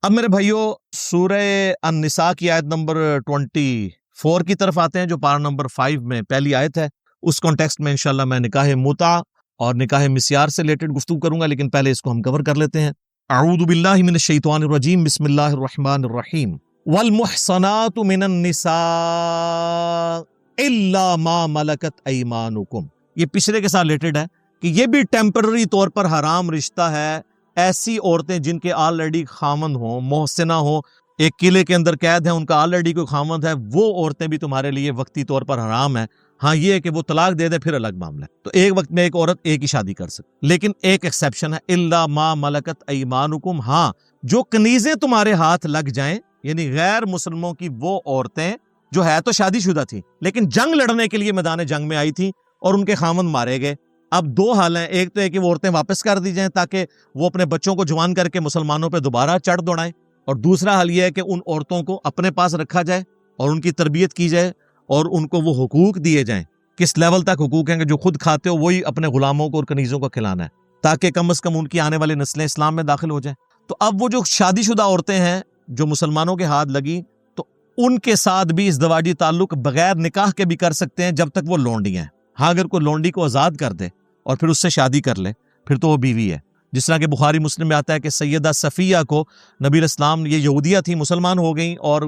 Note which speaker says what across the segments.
Speaker 1: اب میرے بھائیوں سورہ النساء کی آیت نمبر 24 کی طرف آتے ہیں، جو پارہ نمبر 5 میں پہلی آیت ہے۔ اس کانٹیکسٹ میں انشاءاللہ میں نکاح متع اور نکاح مسیار سے ریلیٹڈ گفتگو کروں گا، لیکن پہلے اس کو ہم کور کر لیتے ہیں۔ اعوذ باللہ من الشیطان الرجیم، بسم اللہ الرحمن الرحیم۔ والمحصنات من النساء الا ما ملکت ایمانکم، یہ پچھلے کے ساتھ ریلیٹڈ ہے کہ یہ بھی ٹیمپرری طور پر حرام رشتہ ہے۔ ایسی عورتیں جن کے آلریڈی خامند ہوں، محسنہ ہوں، ایک قلعے کے اندر قید ہیں، ان کا آلریڈی کوئی خامند ہے، وہ عورتیں بھی تمہارے لیے وقتی طور پر حرام ہیں۔ ہاں یہ ہے کہ وہ طلاق دے دے پھر الگ معاملہ ہے، تو ایک وقت میں ایک عورت ایک ہی شادی کر سکتی، لیکن ایک ایکسیپشن ہے، الا ما ملکت ایمانکم، ہاں جو کنیزیں تمہارے ہاتھ لگ جائیں، یعنی غیر مسلموں کی وہ عورتیں جو ہے تو شادی شدہ تھیں لیکن جنگ لڑنے کے لیے میدان جنگ میں آئی تھیں اور ان کے خامند مارے گئے۔ اب دو حال ہیں، ایک تو ہے کہ وہ عورتیں واپس کر دی جائیں تاکہ وہ اپنے بچوں کو جوان کر کے مسلمانوں پہ دوبارہ چڑھ دوڑائیں، اور دوسرا حال یہ ہے کہ ان عورتوں کو اپنے پاس رکھا جائے اور ان کی تربیت کی جائے اور ان کو وہ حقوق دیے جائیں۔ کس لیول تک حقوق ہیں کہ جو خود کھاتے ہو وہی اپنے غلاموں کو اور کنیزوں کو کھلانا ہے، تاکہ کم از کم ان کی آنے والی نسلیں اسلام میں داخل ہو جائیں۔ تو اب وہ جو شادی شدہ عورتیں ہیں جو مسلمانوں کے ہاتھ لگی، تو ان کے ساتھ بھی ازدواجی تعلق بغیر نکاح کے بھی کر سکتے ہیں جب تک وہ لونڈی ہیں۔ ہاں اگر کوئی لونڈی کو آزاد کر دے اور پھر اس سے شادی کر لے پھر تو وہ بیوی ہے، جس طرح کہ بخاری مسلم میں آتا ہے کہ سیدہ صفیہ کو نبی الاسلام، یہ یہودیہ تھی، مسلمان ہو گئیں اور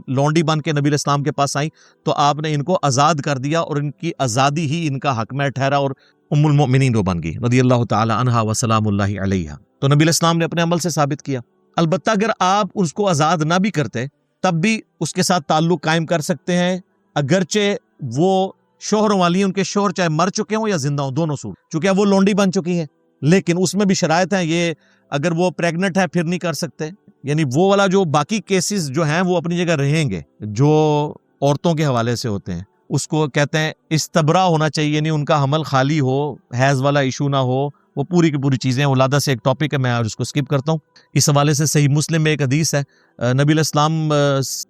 Speaker 1: لونڈی بن کے نبی الاسلام کے پاس آئیں، تو آپ نے ان کو آزاد کر دیا اور ان کی آزادی ہی ان کا حق میں ٹھہرا اور ام المؤمنین وہ بن گئی رضی اللہ تعالی عنہا وسلام اللہ علیہا۔ تو نبی الاسلام نے اپنے عمل سے ثابت کیا۔ البتہ اگر آپ اس کو آزاد نہ بھی کرتے تب بھی اس کے ساتھ تعلق قائم کر سکتے ہیں، اگرچہ وہ شوہروں والی، ان کے شوہر چاہے مر چکے ہوں یا زندہ ہوں، دونوں صورت، چونکہ اب وہ لونڈی بن چکی ہے، لیکن اس میں بھی شرائط ہیں۔ یہ اگر وہ پریگننٹ ہے پھر نہیں کر سکتے، یعنی وہ والا جو باقی کیسز جو ہیں وہ اپنی جگہ رہیں گے جو عورتوں کے حوالے سے ہوتے ہیں، اس کو کہتے ہیں استبرا ہونا چاہیے، یعنی ان کا حمل خالی ہو، حیض والا ایشو نہ ہو، وہ پوری کی پوری چیزیں۔ ولادہ سے ایک ٹاپک ہے، میں آج اس کو سکپ کرتا ہوں۔ اس حوالے سے صحیح مسلم میں ایک حدیث ہے، نبی الاسلام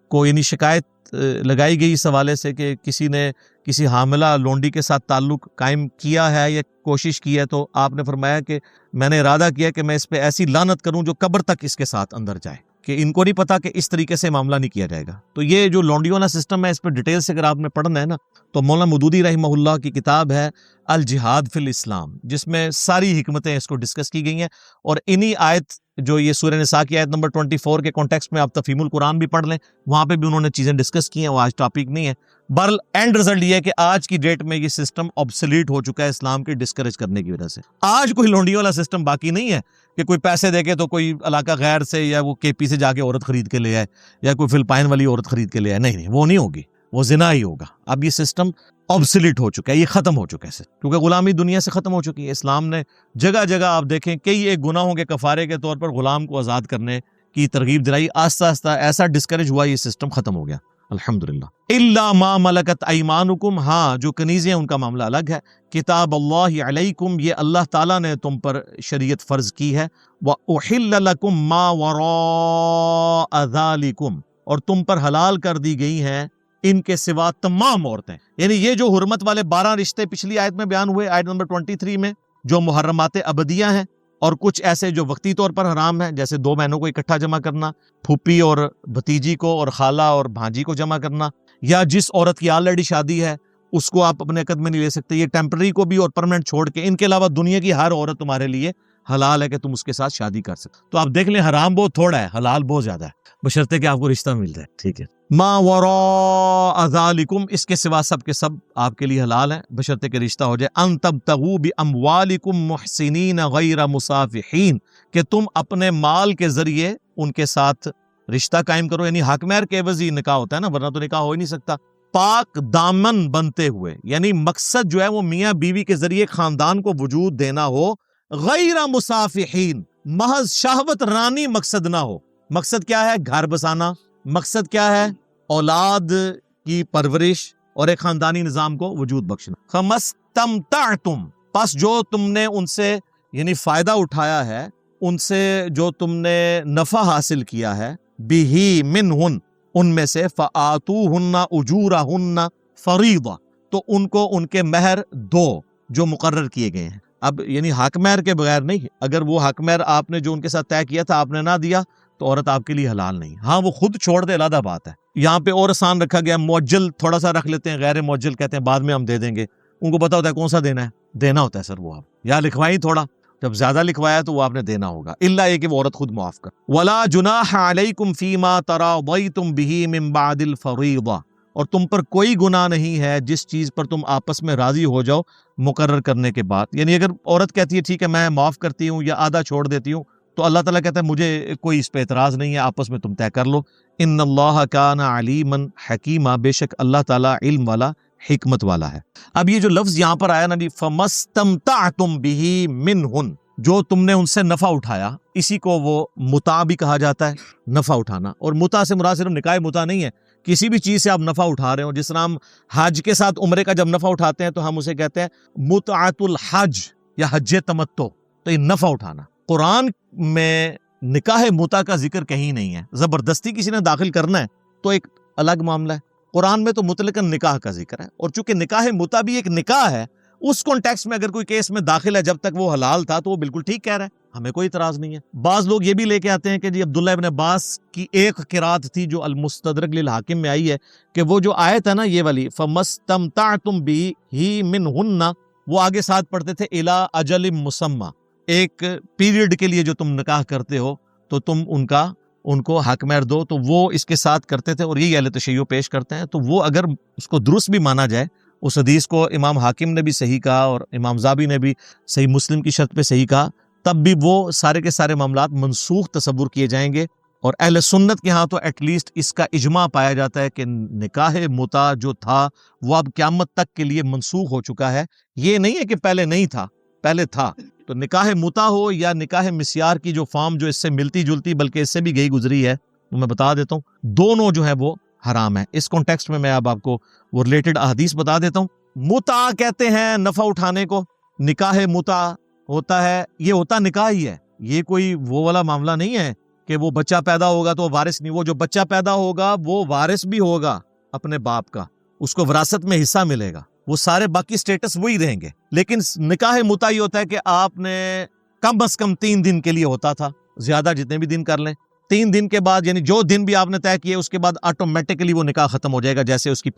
Speaker 1: کو یعنی شکایت لگائی گئی اس حوالے سے کہ کسی نے کسی حاملہ لونڈی کے ساتھ تعلق قائم کیا ہے یا کوشش کی ہے، تو آپ نے فرمایا کہ میں نے ارادہ کیا کہ میں اس پہ ایسی لعنت کروں جو قبر تک اس کے ساتھ اندر جائے، کہ ان کو نہیں پتا کہ اس طریقے سے معاملہ نہیں کیا جائے گا۔ تو یہ جو لونڈیوں والا سسٹم ہے، اس پہ ڈیٹیل سے اگر آپ نے پڑھنا ہے نا، تو مولانا مودودی رحمہ اللہ کی کتاب ہے الجہاد فی الاسلام، جس میں ساری حکمتیں اس کو ڈسکس کی گئی ہیں، اور انہی آیت جو یہ سورہ نساء کی آیت نمبر 24 کے کانٹیکسٹ میں آپ تفہیم القرآن بھی پڑھ لیں، وہاں پہ بھی انہوں نے چیزیں ڈسکس کی ہیں، وہ آج ٹاپک نہیں ہے۔ بہرحال اینڈ رزلٹ یہ ہے کہ آج کی ڈیٹ میں یہ سسٹم obsolete ہو چکا ہے اسلام کی ڈسکریج کرنے کی وجہ سے۔ آج کوئی لونڈیوں والا سسٹم باقی نہیں ہے کہ کوئی پیسے دے کے تو کوئی علاقہ غیر سے یا وہ کے پی سے جا کے عورت خرید کے لے آئے یا کوئی فلپائن والی عورت خرید کے لے آئے، نہیں، وہ نہیں ہوگی، وہ زنا ہی ہوگا۔ اب یہ سسٹم obsolete ہو چکا ہے، یہ ختم ہو چکا ہے، کیونکہ غلامی دنیا سے ختم ہو چکی ہے۔ اسلام نے جگہ جگہ آپ دیکھیں کئی ایک گناہوں کے کفارے کے طور پر غلام کو آزاد کرنے کی ترغیب دلائی، آہستہ آہستہ ایسا ڈسکریج ہوا، یہ سسٹم ختم ہو گیا الحمدللہ۔ الا ما ملکت ایمانکم، ہاں جو کنیزیں ان کا معاملہ الگ ہے۔ کتاب اللہ علیکم، یہ اللہ تعالیٰ نے تم پر شریعت فرض کی ہے۔ وَأُحِلَّ لَكُم مَّا وَرَاءَ ذَلِكُم، اور تم پر حلال کر دی گئی ہیں ان کے سوا تمام عورتیں، یعنی یہ جو حرمت والے 12 رشتے پچھلی آیت میں بیان ہوئے، آیت نمبر 23 میں، جو محرمات ابدیہ ہیں، اور کچھ ایسے جو وقتی طور پر حرام ہیں، جیسے 2 بہنوں کو اکٹھا جمع کرنا، پھوپھی اور بھتیجی کو اور خالہ اور بھانجی کو جمع کرنا، یا جس عورت کی آلریڈی شادی ہے اس کو آپ اپنے قد میں نہیں لے سکتے، یہ ٹیمپرری کو بھی اور پرماننٹ چھوڑ کے، ان کے علاوہ دنیا کی ہر عورت تمہارے لیے حلال ہے کہ تم اس کے ساتھ شادی کر سکتے۔ تو آپ دیکھ لیں، حرام بہت تھوڑا ہے، حلال بہت زیادہ ہے، بشرطے کہ آپ کو رشتہ مل جائے، ٹھیک ہے۔ ما وراء ذالکم، اس کے سوا سب کے سب آپ کے لیے حلال ہیں بشرطے کہ رشتہ ہو جائے۔ ان تبتغوا باموالکم محسنین غیر مصافحین، کہ تم اپنے مال کے ذریعے ان کے ساتھ رشتہ قائم کرو، یعنی حق مہر کے عوض ہی نکاح ہوتا ہے نا، ورنہ تو نکاح ہو ہی نہیں سکتا۔ پاک دامن بنتے ہوئے، یعنی مقصد جو ہے وہ میاں بیوی کے ذریعے خاندان کو وجود دینا ہو، غیر مصافحین، محض شہوت رانی مقصد نہ ہو۔ مقصد کیا ہے؟ گھر بسانا۔ مقصد کیا ہے؟ اولاد کی پرورش اور ایک خاندانی نظام کو وجود بخشنا۔ فمستمتعتم، پس جو تم نے ان سے یعنی فائدہ اٹھایا ہے، ان سے جو تم نے نفع حاصل کیا ہے، بہی منہن، ان میں سے، فآتوہن اجورہن فریضہ، تو ان کو ان کے مہر دو جو مقرر کیے گئے ہیں۔ اب یعنی حق مہر کے بغیر نہیں، اگر وہ حق مہر آپ نے جو ان کے ساتھ طے کیا تھا آپ نے نہ دیا تو عورت آپ کے لیے حلال نہیں. ہاں وہ خود چھوڑ دے علیحدہ بات ہے. یہاں پہ اور آسان رکھا گیا, معجل تھوڑا سا رکھ لیتے ہیں, غیر معجل کہتے ہیں بعد میں ہم دے دیں گے. ان کو پتا ہوتا ہے کون سا دینا ہے, دینا ہوتا ہے سر وہ آپ یا لکھوائی تھوڑا, جب زیادہ لکھوایا تو وہ آپ نے دینا ہوگا, الا یہ کہ وہ عورت خود معاف کر. ولا جناح علیکم فیما تراضیتم بہ من بعد الفریضہ, اور تم پر کوئی گناہ نہیں ہے جس چیز پر تم آپس میں راضی ہو جاؤ مقرر کرنے کے بعد. یعنی اگر عورت کہتی ہے ٹھیک ہے میں معاف کرتی ہوں یا آدھا چھوڑ دیتی ہوں, تو اللہ تعالیٰ کہتا ہے مجھے کوئی اس پہ اعتراض نہیں ہے, آپس میں تم طے کر لو. ان اللہ کان علیما حکیما, بے شک اللہ تعالیٰ علم والا حکمت والا ہے. اب یہ جو لفظ یہاں پر آیا نا جی, فمستمتعتم بہ منہن, جو تم نے ان سے نفع اٹھایا, اسی کو وہ متع بھی کہا جاتا ہے, نفع اٹھانا. اور متع سے مراد صرف نکاح متع نہیں ہے, کسی بھی چیز سے آپ نفع اٹھا رہے ہو. جس طرح ہم حج کے ساتھ عمرے کا جب نفع اٹھاتے ہیں تو ہم اسے کہتے ہیں متعۃ الحج یا حج تمتع, تو یہ نفع اٹھانا. قرآن میں نکاح متع کا ذکر کہیں نہیں ہے. زبردستی کسی نے داخل کرنا ہے تو ایک الگ معاملہ ہے. قرآن میں تو مطلقاً نکاح کا ذکر ہے, اور چونکہ نکاح متع بھی ایک نکاح ہے, اس کانٹیکس میں اگر کوئی کیس میں داخل ہے جب تک وہ حلال تھا تو وہ بالکل ٹھیک کہہ رہا ہے, ہمیں کوئی اعتراض نہیں ہے. بعض لوگ یہ بھی لے کے آتے ہیں کہ جی عبداللہ ابن عباس کی ایک قرات تھی جو المستدرک للحاکم میں آئی ہے, کہ وہ جو آیت ہے نا یہ والی فمستمتعتم بہ منہن, وہ آگے ساتھ پڑھتے تھے الی اجل مسمی, ایک پیریڈ کے لیے جو تم نکاح کرتے ہو تو تم ان کو حق مہر دو, تو وہ اس کے ساتھ کرتے تھے, اور یہی اہل تشیع پیش کرتے ہیں. تو وہ اگر اس کو درست بھی مانا جائے, اس حدیث کو امام حاکم نے بھی صحیح کہا اور امام زابی نے بھی صحیح مسلم کی شرط پہ صحیح کہا, تب بھی وہ سارے کے سارے معاملات منسوخ تصور کیے جائیں گے. اور اہل سنت کے ہاں تو ایٹ لیسٹ اس کا اجماع پایا جاتا ہے کہ نکاح متع جو تھا وہ اب قیامت تک کے لیے منسوخ ہو چکا ہے. یہ نہیں ہے کہ پہلے نہیں تھا, پہلے تھا. تو نکاح متع ہو یا نکاح مسیار کی جو فارم جو اس سے ملتی جلتی بلکہ اس سے بھی گئی گزری ہے, تو میں بتا دیتا ہوں دونوں جو ہے وہ حرام ہے. اس کانٹیکسٹ میں اب آپ کو وہ ریلیٹڈ احادیث بتا دیتا ہوں. متع کہتے ہیں نفع اٹھانے کو, نکاح متع ہوتا ہے, یہ ہوتا نکاح ہی ہے, یہ کوئی وہ والا معاملہ نہیں ہے کہ وہ بچہ پیدا ہوگا تو وارث نہیں. وہ جو بچہ پیدا ہوگا وہ وارث بھی ہوگا اپنے باپ کا, اس کو وراثت میں حصہ ملے گا, وہ سارے باقی سٹیٹس وہی رہیں گے. لیکن نکاح متع یہ ہوتا ہے کہ آپ نے کم از کم 3 دن کے لیے ہوتا تھا, زیادہ جتنے بھی دن کر لیں, 3 دن کے بعد یعنی جو دن بھی آپ نے طے کیے اس کے بعد آٹومیٹکلی وہ نکاح ختم ہو جائے گا جیسے اس کی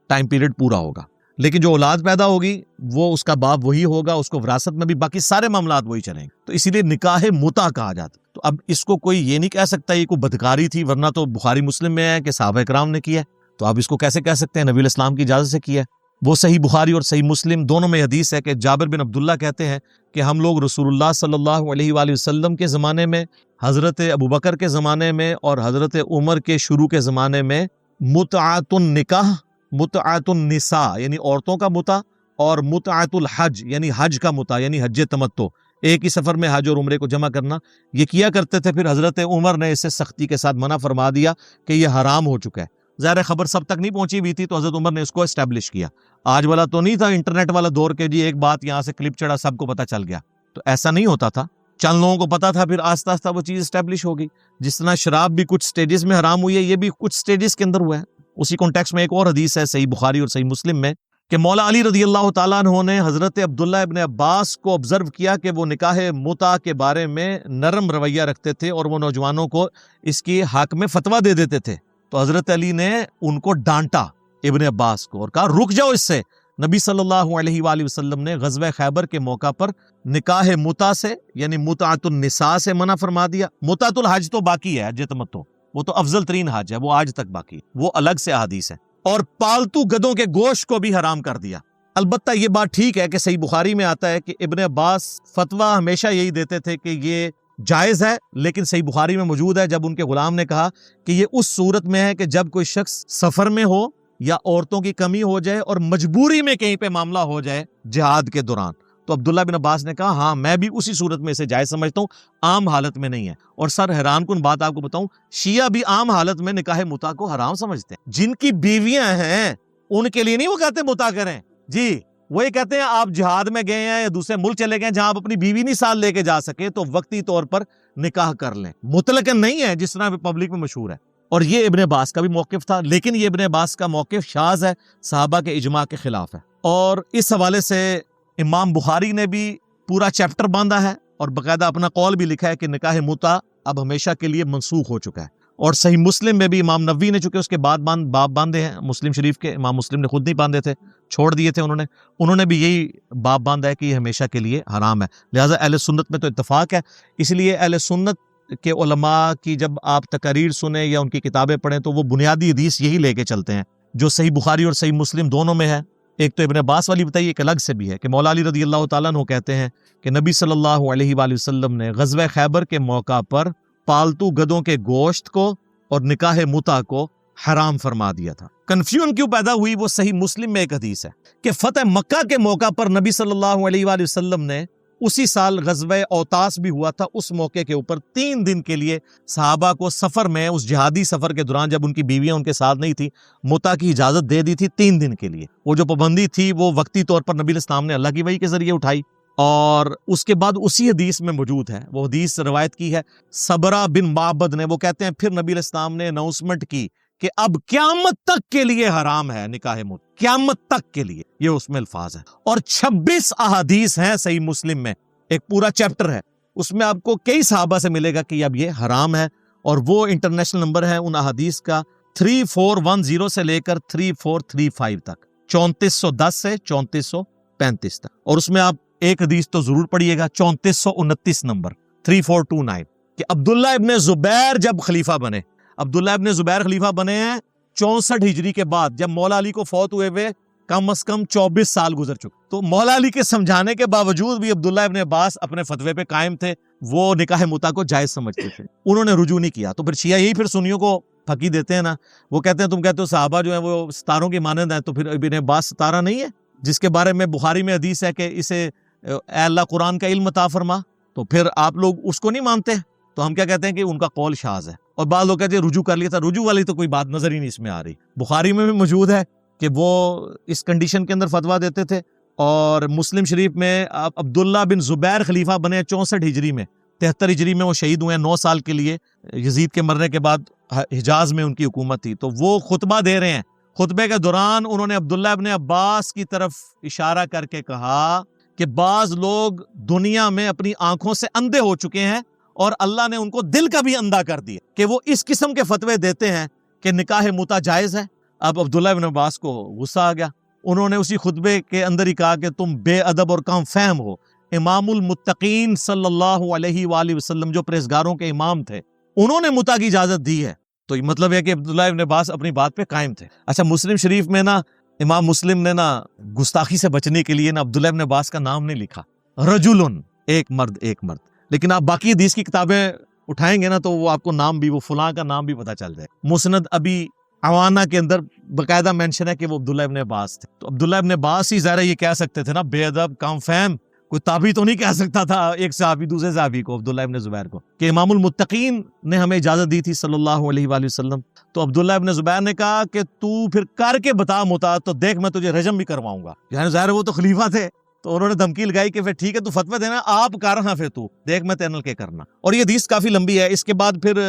Speaker 1: ٹائم پیریڈ پورا ہوگا. لیکن جو اولاد پیدا ہوگی وہ اس کا باپ وہی ہوگا, اس کو وراثت میں بھی باقی سارے معاملات وہی چلیں گے. تو اسی لیے نکاح متع کہا جاتا. تو اب اس کو کوئی یہ نہیں کہہ سکتا یہ کوئی بدکاری تھی, ورنہ تو بخاری مسلم میں ہے کہ صحابہ کرام نے کیا ہے, تو آپ اس کو کیسے کہہ سکتے ہیں نبی الاسلام کی اجازت سے کیا ہے. وہ صحیح بخاری اور صحیح مسلم دونوں میں حدیث ہے کہ جابر بن عبداللہ کہتے ہیں کہ ہم لوگ رسول اللہ صلی اللہ علیہ وآلہ وسلم کے زمانے میں, حضرت ابوبکر کے زمانے میں اور حضرت عمر کے شروع کے زمانے میں متعۃ النکاح, متعۃ النساء یعنی عورتوں کا متع, اور متعۃ الحج یعنی حج کا متع یعنی حج تمتع, ایک ہی سفر میں حج اور عمرے کو جمع کرنا, یہ کیا کرتے تھے. پھر حضرت عمر نے اسے سختی کے ساتھ منع فرما دیا کہ یہ حرام ہو چکا ہے. ظاہر خبر سب تک نہیں پہنچی ہوئی تھی تو حضرت عمر نے اس کو اسٹیبلش کیا. آج والا تو نہیں تھا انٹرنیٹ والا دور کے جی ایک بات یہاں سے کلپ چڑھا سب کو پتہ چل گیا, تو ایسا نہیں ہوتا تھا. چند لوگوں کو پتا تھا, پھر آہستہ آہستہ وہ چیز اسٹیبلش ہو گئی. جس طرح شراب بھی کچھ سٹیجز میں حرام ہوئی ہے, یہ بھی کچھ سٹیجز کے اندر ہوا ہے. اسی کانٹیکس میں ایک اور حدیث ہے صحیح بخاری اور صحیح مسلم میں کہ مولا علی رضی اللہ تعالیٰ عنہ نے حضرت عبداللہ ابن عباس کو آبزرو کیا کہ وہ نکاح متع کے بارے میں نرم رویہ رکھتے تھے اور وہ نوجوانوں کو اس کی حق میں فتویٰ دے دیتے تھے. تو حضرت علی نے ان کو ڈانٹا ابن عباس کو اور کہا رک جاؤ اس سے. نبی صلی اللہ علیہ وآلہ وسلم نے غزوہ خیبر کے موقع پر نکاح متع سے یعنی متعۃ النساء سے منع فرما دیا. متعۃ الحج تو باقی ہے, حج تمتع وہ تو افضل ترین حج ہے, وہ آج تک باقی ہے, وہ الگ سے احادیث ہے. اور پالتو گدوں کے گوشت کو بھی حرام کر دیا. البتہ یہ بات ٹھیک ہے کہ صحیح بخاری میں آتا ہے کہ ابن عباس فتویٰ ہمیشہ یہی دیتے تھے کہ یہ جائز ہے, لیکن صحیح بخاری میں موجود ہے جب ان کے غلام نے کہا کہ یہ اس صورت میں ہے کہ جب کوئی شخص سفر میں ہو یا عورتوں کی کمی ہو جائے اور مجبوری میں کہیں پہ معاملہ ہو جائے جہاد کے دوران. تو عبداللہ بن عباس نے کہا ہاں میں بھی اسی صورت میں اسے جائز سمجھتا ہوں, عام حالت میں نہیں ہے. اور سر حیران کن بات آپ کو بتاؤں, شیعہ بھی عام حالت میں نکاح متع کو حرام سمجھتے ہیں. جن کی بیویاں ہیں ان کے لیے نہیں وہ کہتے متع کریں جی, وہ یہ کہتے ہیں آپ جہاد میں گئے ہیں یا دوسرے ملک چلے گئے جہاں آپ اپنی بیوی نہیں ساتھ لے کے جا سکے تو وقتی طور پر نکاح کر لیں. مطلقاً نہیں ہے جس طرح پبلک میں مشہور ہے. اور یہ ابن عباس کا بھی موقف تھا, لیکن یہ ابن عباس کا موقف شاذ ہے, صحابہ کے اجماع کے خلاف ہے. اور اس حوالے سے امام بخاری نے بھی پورا چیپٹر باندھا ہے اور باقاعدہ اپنا قول بھی لکھا ہے کہ نکاح متع اب ہمیشہ کے لیے منسوخ ہو چکا ہے. اور صحیح مسلم میں بھی امام نووی نے چونکہ اس کے بعد باب باندھے ہیں مسلم شریف کے, امام مسلم نے خود نہیں باندھے تھے, چھوڑ دیے تھے انہوں نے بھی یہی باب باندھا ہے کہ یہ ہمیشہ کے لیے حرام ہے. لہٰذا اہل سنت میں تو اتفاق ہے. اس لیے اہل سنت کے علماء کی جب آپ تقاریر سنیں یا ان کی کتابیں پڑھیں تو وہ بنیادی حدیث یہی لے کے چلتے ہیں جو صحیح بخاری اور صحیح مسلم دونوں میں ہے. ایک تو ابن عباس والی بتائیے, ایک الگ سے بھی ہے کہ مولا علی رضی اللہ تعالیٰ عنہ کہتے ہیں کہ نبی صلی اللہ علیہ وآلہ وسلم نے غزوہ خیبر کے موقع پر پالتو گدوں کے گوشت کو اور نکاح متع کو حرام فرما دیا تھا. کنفیوژن کیوں پیدا ہوئی؟ وہ صحیح مسلم میں ایک حدیث ہے کہ فتح مکہ کے موقع پر نبی صلی اللہ علیہ وآلہ وسلم نے اسی سال غزوہ اوتاس بھی ہوا تھا, اس موقع کے اوپر 3 دن کے لیے صحابہ کو سفر میں, اس جہادی سفر کے دوران جب ان کی بیویاں ان کے ساتھ نہیں تھی, متع کی اجازت دے دی تھی 3 دن کے لیے. وہ جو پابندی تھی وہ وقتی طور پر نبی اسلام نے اللہ کی وحی کے ذریعے اٹھائی, اور اس کے بعد اسی حدیث میں موجود ہے, وہ حدیث روایت کی ہے صبرہ بن معبد نے. وہ کہتے ہیں پھر نبی اسلام نے اناؤنسمنٹ کی کہ اب قیامت تک کے لیے حرام ہے نکاح متع, قیامت تک کے لیے, یہ اس میں الفاظ ہیں. اور 26 احادیث ہیں صحیح مسلم میں, ایک پورا چیپٹر ہے, اس میں آپ کو کئی صحابہ سے ملے گا کہ اب یہ حرام ہے. اور وہ انٹرنیشنل نمبر ہے ان احادیث کا 3410 سے لے کر 3435 تک, 3410 سے 3435 تک. اور اس میں آپ ایک حدیث تو ضرور پڑھیے گا 3429 نمبر 3429 کہ عبداللہ ابن زبیر جب خلیفہ بنے, عبداللہ ابن زبیر خلیفہ بنے ہیں 64 ہجری کے بعد, جب مولا علی کو فوت ہوئے کم از کم 24 سال گزر چکے. تو مولا علی کے سمجھانے کے باوجود بھی عبداللہ ابن عباس اپنے فتوے پہ قائم تھے, وہ نکاح متع کو جائز سمجھتے تھے, انہوں نے رجوع نہیں کیا. تو پھر شیعہ یہی پھر سنیوں کو پھکی دیتے ہیں نا, وہ کہتے ہیں تم کہتے ہو صحابہ جو ہیں وہ ستاروں کی مانند ہیں, تو پھر ابن عباس ستارہ نہیں ہے جس کے بارے میں بخاری میں حدیث ہے کہ اسے اے اللہ قرآن کا علم عطا فرما؟ تو پھر آپ لوگ اس کو نہیں مانتے, تو ہم کیا کہتے ہیں کہ ان کا قول شاذ ہے. اور بعض لوگ کہتے ہیں رجوع کر لیا تھا, رجوع والی تو کوئی بات نظر ہی نہیں اس میں آ رہی. بخاری میں بھی موجود ہے کہ وہ اس کنڈیشن کے اندر فتویٰ دیتے تھے. اور مسلم شریف میں عبداللہ بن زبیر خلیفہ بنے 64 ہجری میں, 73 ہجری میں وہ شہید ہوئے ہیں 9 سال کے لیے, یزید کے مرنے کے بعد حجاز میں ان کی حکومت تھی. تو وہ خطبہ دے رہے ہیں, خطبے کے دوران انہوں نے عبداللہ ابن عباس کی طرف اشارہ کر کے کہا کہ بعض لوگ دنیا میں اپنی آنکھوں سے اندھے ہو چکے ہیں اور اللہ نے ان کو دل کا بھی اندھا کر دیا کہ وہ اس قسم کے فتوے دیتے ہیں کہ نکاح متع جائز ہے. اب عبداللہ ابن عباس کو غصہ آ گیا, انہوں نے اسی خطبے کے اندر ہی کہا کہ تم بے ادب اور کم فہم ہو. امام المتقین صلی اللہ علیہ وآلہ وسلم جو پرہیزگاروں کے امام تھے, انہوں نے متع کی اجازت دی ہے. تو یہ مطلب ہے کہ عبداللہ ابن عباس اپنی بات پہ قائم تھے. اچھا, مسلم شریف میں نا امام مسلم نے نا گستاخی سے بچنے کے لیے نا عبداللہ ابن عباس کا نام نہیں لکھا, رجلن, ایک مرد, ایک مرد. لیکن آپ باقی حدیث کی کتابیں اٹھائیں گے نا تو وہ آپ کو نام بھی, وہ فلاں کا نام بھی پتہ چل جائے. مسند ابی عوانہ کے اندر باقاعدہ مینشن ہے کہ وہ عبداللہ ابن عباس تھے. تو عبداللہ ابن عباس ہی ظاہر یہ کہہ سکتے تھے نا بے ادب کم فہم, کوئی تابعی تو نہیں کہہ سکتا تھا ایک صحابی دوسرے صحابی کو, عبداللہ ابن زبیر کو, کہ امام المتقین نے ہمیں اجازت دی تھی صلی اللہ علیہ وآلہ وسلم. تو عبداللہ ابن زبیر نے کہا کہ تو پھر کر کے بتا متع, تو دیکھ میں تجھے رجم بھی کرواؤں گا. یعنی ظاہر وہ تو خلیفہ تھے, تو انہوں نے دھمکی لگائی کہ پھر ٹھیک ہے تو فتوی دینا, آپ کر ہاں پھر تو دیکھ میں تینل کے کرنا. اور یہ حدیث کافی لمبی ہے. اس کے بعد پھر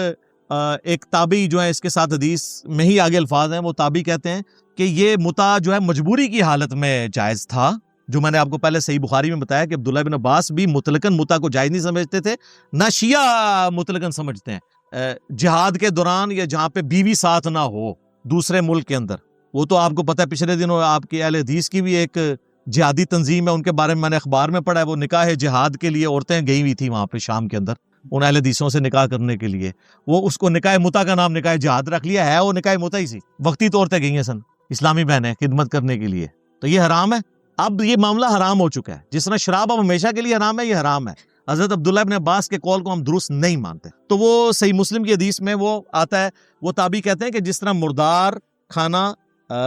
Speaker 1: ایک تابعی جو ہے اس کے ساتھ حدیث میں ہی آگے الفاظ ہیں, وہ تابعی کہتے ہیں کہ یہ متع جو ہے مجبوری کی حالت میں جائز تھا, جو میں نے آپ کو پہلے صحیح بخاری میں بتایا کہ عبداللہ بن عباس بھی مطلقاً متع کو جائز نہیں سمجھتے تھے, نہ شیعہ مطلقاً سمجھتے ہیں. جہاد کے دوران یا جہاں پہ بیوی ساتھ نہ ہو دوسرے ملک کے اندر, وہ تو آپ کو پتہ ہے پچھلے دنوں آپ کی اہل حدیث کی بھی ایک جہادی تنظیم ہے, ان کے بارے میں نے اخبار میں پڑھا ہے, وہ نکاح جہاد کے لیے عورتیں گئی ہوئی تھی وہاں پہ شام کے اندر ان اہل حدیثوں سے نکاح کرنے کے لیے, وہ اس کو نکاح متع کا نام نکاح جہاد رکھ لیا ہے, وہ نکاح متع ہی سی, وقتی طور پہ گئی ہیں سن اسلامی بہنیں خدمت کرنے کے لیے. تو یہ حرام ہے, اب یہ معاملہ حرام ہو چکا ہے. جس طرح شراب اب ہمیشہ کے لیے حرام ہے, یہ حرام ہے. حضرت عبداللہ ابن عباس کے قول کو ہم درست نہیں مانتے. تو وہ صحیح مسلم کی حدیث میں وہ آتا ہے, وہ تابعی کہتے ہیں کہ جس طرح مردار کھانا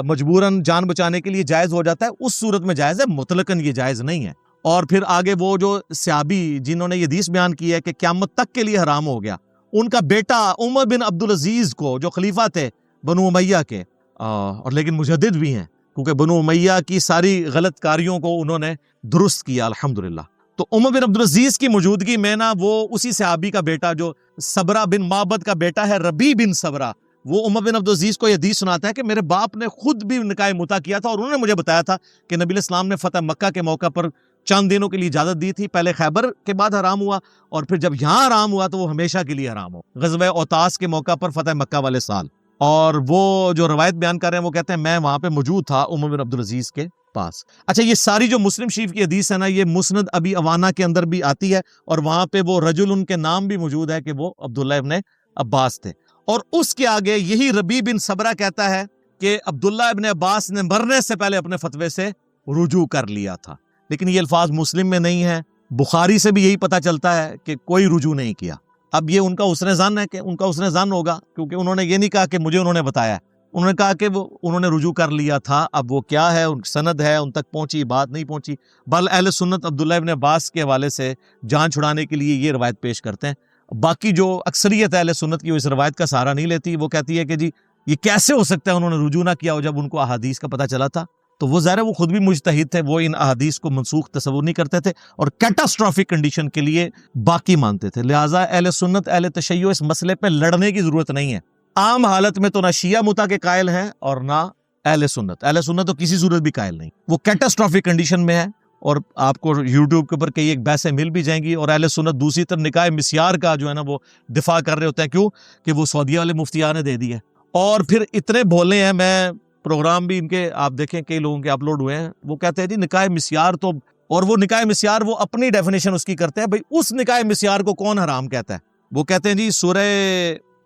Speaker 1: مجبوراً جان بچانے کے لیے جائز ہو جاتا ہے, اس صورت میں جائز ہے, مطلقاً یہ جائز نہیں ہے. اور پھر آگے وہ جو صحابی جنہوں نے یہ حدیث بیان کی ہے کہ قیامت تک کے لیے حرام ہو گیا, ان کا بیٹا عمر بن عبدالعزیز کو, جو خلیفہ تھے بنو امیہ کے, اور لیکن مجدد بھی ہیں کیونکہ بنو امیہ کی ساری غلط کاریوں کو انہوں نے درست کیا الحمدللہ. تو عمر بن عبدالعزیز کی موجودگی میں نا وہ اسی صحابی کا بیٹا جو صبرہ بن معبد کا بیٹا ہے, ربیع بن صبرہ, وہ عمر بن عبدالعزیز کو یہ حدیث سناتا ہے کہ میرے باپ نے خود بھی نکاح متع کیا تھا, اور انہوں نے مجھے بتایا تھا کہ نبی اسلام نے فتح مکہ کے موقع پر چند دنوں کے لیے اجازت دی تھی، پہلے خیبر کے بعد حرام ہوا، اور پھر جب یہاں حرام ہوا تو وہ ہمیشہ کے لیے حرام ہو، غزوہ اوتاس کے موقع پر فتح مکہ والے سال۔ اور وہ جو روایت بیان کر رہے ہیں وہ کہتے ہیں میں وہاں پہ موجود تھا عمر بن عبدالعزیز کے پاس۔ اچھا، یہ ساری جو مسلم شریف کی حدیث ہے نا، یہ مسند ابی عوانہ کے اندر بھی آتی ہے، اور وہاں پہ وہ رجل ان کے نام بھی موجود ہے کہ وہ عبداللہ ابن عباس تھے۔ اور اس کے آگے یہی ربیع بن صبرہ کہتا ہے کہ عبداللہ ابن عباس نے مرنے سے پہلے اپنے فتوے سے رجوع کر لیا تھا، لیکن یہ الفاظ مسلم میں نہیں ہے، بخاری سے بھی یہی پتہ چلتا ہے کہ کوئی رجوع نہیں کیا۔ اب یہ ان کا حسن ظن ہے کہ ان کا حسن ظن ہوگا، کیونکہ انہوں نے یہ نہیں کہا کہ مجھے انہوں نے بتایا، انہوں نے کہا کہ وہ انہوں نے رجوع کر لیا تھا۔ اب وہ کیا ہے، ان کی سند ہے، ان تک پہنچی بات نہیں پہنچی، بل اہل سنت عبداللہ ابن عباس کے حوالے سے جان چھڑانے کے لیے یہ روایت پیش کرتے ہیں۔ باقی جو اکثریت اہل سنت کی وہ اس روایت کا سہارا نہیں لیتی، وہ کہتی ہے کہ جی یہ کیسے ہو سکتا ہے انہوں نے رجوع نہ کیا ہو جب ان کو احادیث کا پتہ چلا تھا۔ تو وہ ظاہر ہے وہ خود بھی مجتہد تھے، وہ ان احادیث کو منسوخ تصور نہیں کرتے تھے اور کیٹاسٹرافک کنڈیشن کے لیے باقی مانتے تھے۔ لہٰذا اہل سنت اہل تشیع اس مسئلے پہ لڑنے کی ضرورت نہیں ہے۔ عام حالت میں تو نہ شیعہ متع کے قائل ہیں اور نہ اہل سنت تو کسی صورت بھی قائل نہیں، وہ کیٹاسٹرافک کنڈیشن میں ہے۔ اور آپ کو یوٹیوب کے اوپر کئی ایک بحثیں مل بھی جائیں گی، اور اہل سنت دوسری طرف نکاح مسیار کا جو ہے نا وہ دفاع کر رہے ہوتے ہیں، کیوں کہ وہ سعودیہ والے مفتیان نے دے دی ہے۔ اور پھر اتنے بھولے ہیں، میں پروگرام بھی ان کے آپ دیکھیں کئی لوگوں کے اپلوڈ ہوئے ہیں، وہ کہتے ہیں جی نکاح مسیار تو، اور وہ نکاح مسیار وہ اپنی ڈیفینیشن اس کی کرتے ہیں، بھئی اس نکاح مسیار کو کون حرام کہتا ہے؟ وہ کہتے ہیں جی سورہ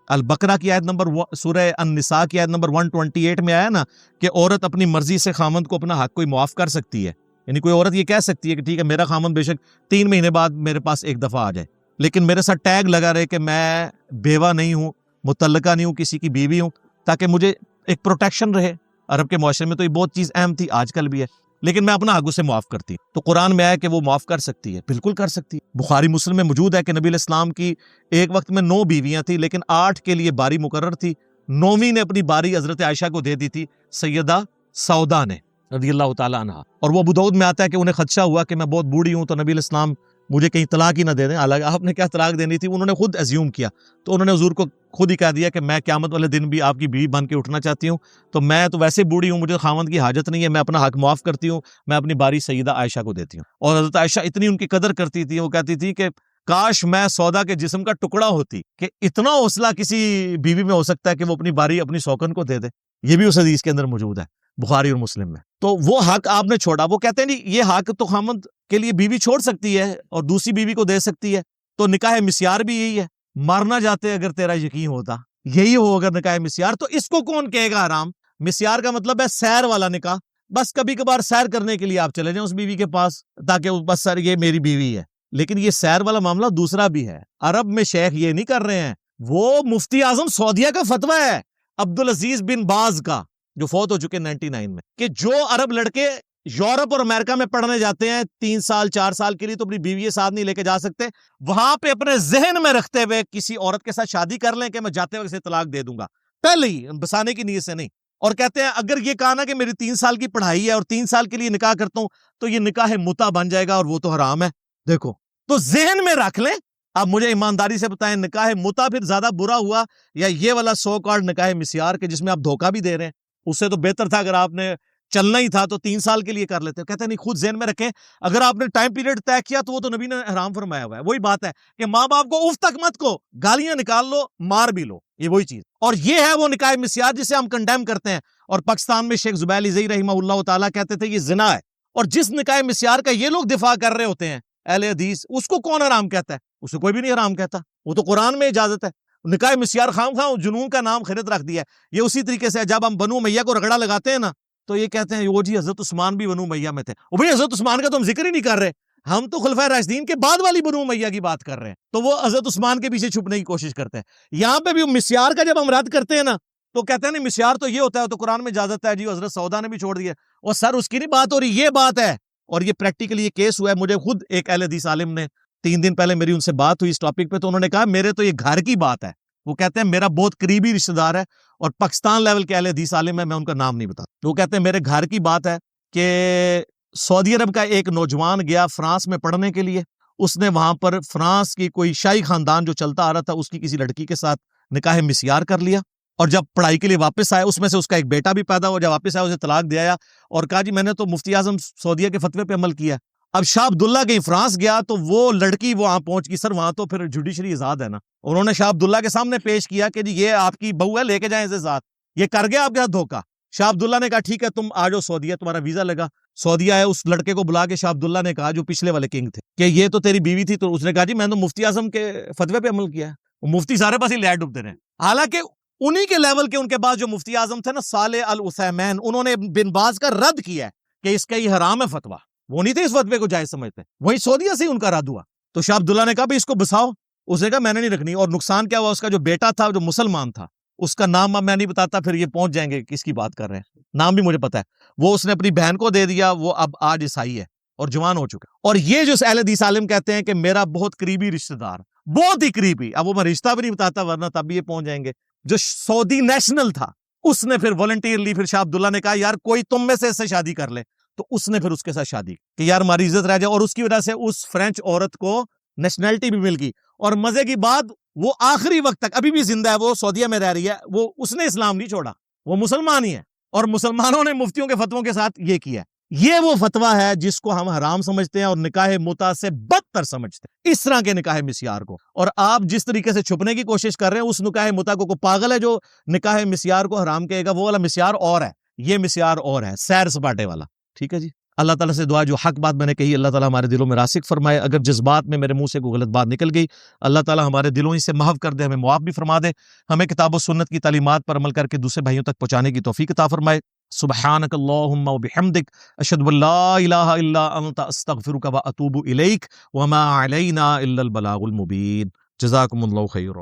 Speaker 1: البقرہ کی آیت نمبر سورہ النساء کی آیت نمبر 128 میں آیا نا کہ عورت اپنی مرضی سے خامند کو اپنا حق کوئی معاف کر سکتی ہے، یعنی کوئی عورت یہ کہہ سکتی ہے کہ ٹھیک ہے میرا خامند بے شک 3 مہینے بعد میرے پاس ایک دفعہ آ جائے، لیکن میرے ساتھ ٹیگ لگا رہے کہ میں بیوہ نہیں ہوں، متعلقہ نہیں ہوں، کسی کی بیوی ہوں، تاکہ مجھے ایک پروٹیکشن رہے۔ عرب کے معاشرے میں تو یہ بہت چیز اہم تھی، آج کل بھی ہے، لیکن میں اپنا حق اسے معاف کرتی ہوں۔ تو قرآن میں آیا کہ وہ معاف کر سکتی ہے، بالکل کر سکتی ہے۔ بخاری مسلم میں موجود ہے کہ نبی علیہ السلام کی ایک وقت میں 9 بیویاں تھیں، لیکن 8 کے لیے باری مقرر تھی، 9ویں نے اپنی باری حضرت عائشہ کو دے دی تھی، سیدہ سودا نے رضی اللہ تعالیٰ عنہا۔ اور وہ ابو داؤد میں آتا ہے کہ انہیں خدشہ ہوا کہ میں بہت بوڑھی ہوں تو نبی علیہ السلام مجھے کہیں طلاق ہی نہ دے دیں، حالانکہ آپ نے کیا طلاق دینی تھی، انہوں نے خود ایزیوم کیا، تو انہوں نے حضور کو خود ہی کہہ دیا کہ میں قیامت والے دن بھی آپ کی بیوی بن کے اٹھنا چاہتی ہوں، تو میں تو ویسے بوڑھی ہوں، مجھے خاوند کی حاجت نہیں ہے، میں اپنا حق معاف کرتی ہوں، میں اپنی باری سیدہ عائشہ کو دیتی ہوں۔ اور حضرت عائشہ اتنی ان کی قدر کرتی تھی، وہ کہتی تھی کہ کاش میں سودا کے جسم کا ٹکڑا ہوتی، کہ اتنا حوصلہ کسی بیوی میں ہو سکتا ہے کہ وہ اپنی باری اپنی سوکن کو دے دے۔ یہ بھی اس حدیث کے اندر موجود ہے بخاری اور مسلم میں۔ تو وہ حق آپ نے چھوڑا، وہ کہتے ہیں نہیں یہ حق تو خامد کے لیے بیوی چھوڑ سکتی ہے اور دوسری بیوی کو دے سکتی ہے، تو نکاح مسیار بھی یہی ہے، مرنا جاتے اگر تیرا یقین ہوتا یہی ہو اگر نکاح مسیار، تو اس کو کون کہے گا حرام؟ مسیار کا مطلب ہے سیر والا نکاح، بس کبھی کبھار سیر کرنے کے لیے آپ چلے جائیں اس بیوی کے پاس، تاکہ بس سر یہ میری بیوی ہے، لیکن یہ سیر والا معاملہ دوسرا بھی ہے۔ عرب میں شیخ یہ نہیں کر رہے ہیں، وہ مفتی اعظم سعودیہ کا فتویٰ ہے عبدالعزیز بن باز کا، جو فوت ہو چکے 99 میں، کہ جو عرب لڑکے یورپ اور امریکہ میں پڑھنے جاتے ہیں 3 سال 4 سال کے لیے تو اپنی بیوی ساتھ نہیں لے کے جا سکتے، وہاں پہ اپنے ذہن میں رکھتے ہوئے کسی عورت کے ساتھ شادی کر لیں کہ میں جاتے وقت سے طلاق دے دوں گا، پہلے ہی بسانے کی نیت سے نہیں، اور کہتے ہیں اگر یہ کہا نا کہ میری 3 سال کی پڑھائی ہے اور 3 سال کے لیے نکاح کرتا ہوں تو یہ نکاح متع بن جائے گا اور وہ تو حرام ہے۔ دیکھو تو ذہن میں رکھ لیں۔ اب مجھے ایمانداری سے بتائیں نکاح متع پھر زیادہ برا ہوا یا یہ والا سو کارڈ نکاح مسیار کے جس میں آپ دھوکہ بھی دے رہے ہیں؟ اس سے تو بہتر تھا اگر آپ نے چلنا ہی تھا تو 3 سال کے لیے کر لیتے۔ کہتے ہیں نہیں، خود ذہن میں رکھیں، اگر آپ نے ٹائم پیریڈ طے کیا تو وہ تو نبی نے حرام فرمایا ہوا ہے۔ وہی بات ہے کہ ماں باپ کو اف تک مت کو، گالیاں نکال لو، مار بھی لو، یہ وہی چیز۔ اور یہ ہے وہ نکاح مسیار جسے ہم کنڈیم کرتے ہیں، اور پاکستان میں شیخ زبیر علی زئی رحمہ اللہ تعالیٰ کہتے تھے یہ زنا ہے، اور جس نکاح مسیار کا یہ لوگ دفاع کر رہے ہوتے ہیں اہل حدیث، اس کو کون حرام کہتا ہے؟ اسے کوئی بھی نہیں حرام کہتا، وہ تو قرآن میں اجازت ہے۔ نکاح مسیار خام خواہ جنون کا نام خرید رکھ دیا ہے۔ یہ اسی طریقے سے جب ہم بنو امیہ کو رگڑا لگاتے ہیں نا تو یہ کہتے ہیں وہ جی حضرت عثمان بھی بنو امیہ میں تھے، وہ بھائی حضرت عثمان کا تو ہم ذکر ہی نہیں کر رہے، ہم تو خلفائے راشدین کے بعد والی بنو امیہ کی بات کر رہے ہیں، تو وہ حضرت عثمان کے پیچھے چھپنے کی کوشش کرتے ہیں۔ یہاں پہ بھی مسیار کا جب ہم رد کرتے ہیں نا تو کہتے ہیں نہیں مسیار تو یہ ہوتا ہے، تو قرآن میں اجازت ہے جی، حضرت سودا نے بھی چھوڑ دیا، اور سر اس کی نہیں بات ہو رہی، یہ بات ہے۔ اور یہ پریکٹیکلی یہ کیس ہوا ہے، مجھے خود ایک اہل حدیث عالم نے 3 دن پہلے میری ان سے بات ہوئی اس ٹاپک پہ، تو انہوں نے کہا میرے تو یہ گھر کی بات ہے، وہ کہتے ہیں میرا بہت قریبی رشتہ دار ہے اور پاکستان لیول کے اہل حدیث عالم ہے، میں ان کا نام نہیں بتا، وہ کہتے ہیں میرے گھر کی بات ہے کہ سعودی عرب کا ایک نوجوان گیا فرانس میں پڑھنے کے لیے، اس نے وہاں پر فرانس کی کوئی شاہی خاندان جو چلتا آ رہا تھا اس کی کسی لڑکی کے ساتھ نکاح مسیار کر لیا، اور جب پڑھائی کے لیے واپس آیا اس میں سے اس کا ایک بیٹا بھی پیدا ہوا، جب واپس آیا اسے طلاق دے آیا اور کہا جی میں نے تو مفتی اعظم سعودیہ کے فتوے پہ عمل کیا۔ اب شاہ عبداللہ کہیں فرانس گیا تو وہ لڑکی وہاں پہنچ گئی، سر وہاں تو پھر جوڈیشری آزاد ہے نا، انہوں نے شاہ عبداللہ کے سامنے پیش کیا کہ جی یہ آپ کی بہو ہے، لے کے جائیں اسے ساتھ، یہ کر گیا آپ کے ساتھ دھوکہ۔ شاہ عبداللہ نے کہا ٹھیک ہے تم آ جاؤ سعودیہ، تمہارا ویزا لگا، سعودیہ ہے، اس لڑکے کو بلا کے شاہ عبداللہ نے کہا جو پچھلے والے کنگ تھے کہ یہ تو تیری بیوی تھی، تو اس نے کہا جی میں تو مفتی اعظم کے فتوے پہ عمل کیا ہے، وہ مفتی سارے پاس ہی لے ڈوبتے رہے، حالانکہ انہی کے لیول کے ان کے بعد جو مفتی اعظم تھے نا صالح العثیمین، انہوں نے بن باز کا رد کیا ہے کہ اس کا یہ حرام ہے فتویٰ، وہ نہیں تھے اس فتوے کو جائز سمجھتے، وہی سعودیہ سے ہی ان کا رد ہوا۔ تو شاہ عبداللہ نے کہا بھی اس کو بساؤ، اس نے کہا میں نے نہیں رکھنی، اور نقصان کیا ہوا، اس کا جو بیٹا تھا جو مسلمان تھا، اس کا نام اب میں نہیں بتاتا، پھر یہ پہنچ جائیں گے کس کی بات کر رہے ہیں، نام بھی مجھے پتا ہے، وہ اس نے اپنی بہن کو دے دیا، وہ اب آج عیسائی ہے اور جوان ہو چکا۔ اور یہ جو اہل حدیث عالم کہتے ہیں کہ میرا بہت قریبی رشتہ دار، بہت ہی قریبی، اب وہ میں رشتہ بھی نہیں بتاتا ورنہ تب بھی یہ پہنچ جائیں گے، جو سعودی نیشنل تھا، اس نے پھر والنٹیئرلی پھر شاہ عبداللہ نے کہا یار کوئی تم میں سے اس سے شادی کر لے، تو اس نے پھر اس کے ساتھ شادی کہ یار ہماری عزت رہ جائے، اور اس کی وجہ سے اس فرینچ عورت کو نیشنلٹی بھی مل گئی، اور مزے کی بات وہ آخری وقت تک ابھی بھی زندہ ہے، وہ سعودیہ میں رہ رہی ہے، وہ اس نے اسلام نہیں چھوڑا، وہ مسلمان ہی ہے، اور مسلمانوں نے مفتیوں کے فتووں کے ساتھ یہ کیا ہے۔ یہ وہ فتویٰ ہے جس کو ہم حرام سمجھتے ہیں اور نکاح متع سے بدتر سمجھتے ہیں، اس طرح کے نکاح مسیار کو، اور آپ جس طریقے سے چھپنے کی کوشش کر رہے ہیں اس نکاح متع کو پاگل ہے جو نکاح مسیار کو حرام کہے گا، وہ والا مسیار اور ہے، یہ مسیار اور ہے، سیر سپاٹے والا، ٹھیک ہے جی۔ اللہ تعالیٰ سے دعا جو حق بات میں نے کہی، اللہ تعالیٰ ہمارے دلوں میں راسخ فرمائے، اگر جذبات میں میرے منہ سے کوئی غلط بات نکل گئی، اللہ تعالیٰ ہمارے دلوں ہی سے محو کر دے، ہمیں معاف بھی فرما دے، ہمیں کتاب و سنت کی تعلیمات پر عمل کر کے دوسرے بھائیوں تک پہنچانے کی توفیق عطا فرمائے۔ سبحانک اللہم و بحمدک، اشہد ان لا الہ الا انت، استغفرک و اتوب الیک، وما علینا الا البلاغ المبین۔ جزاکم اللہ خیر۔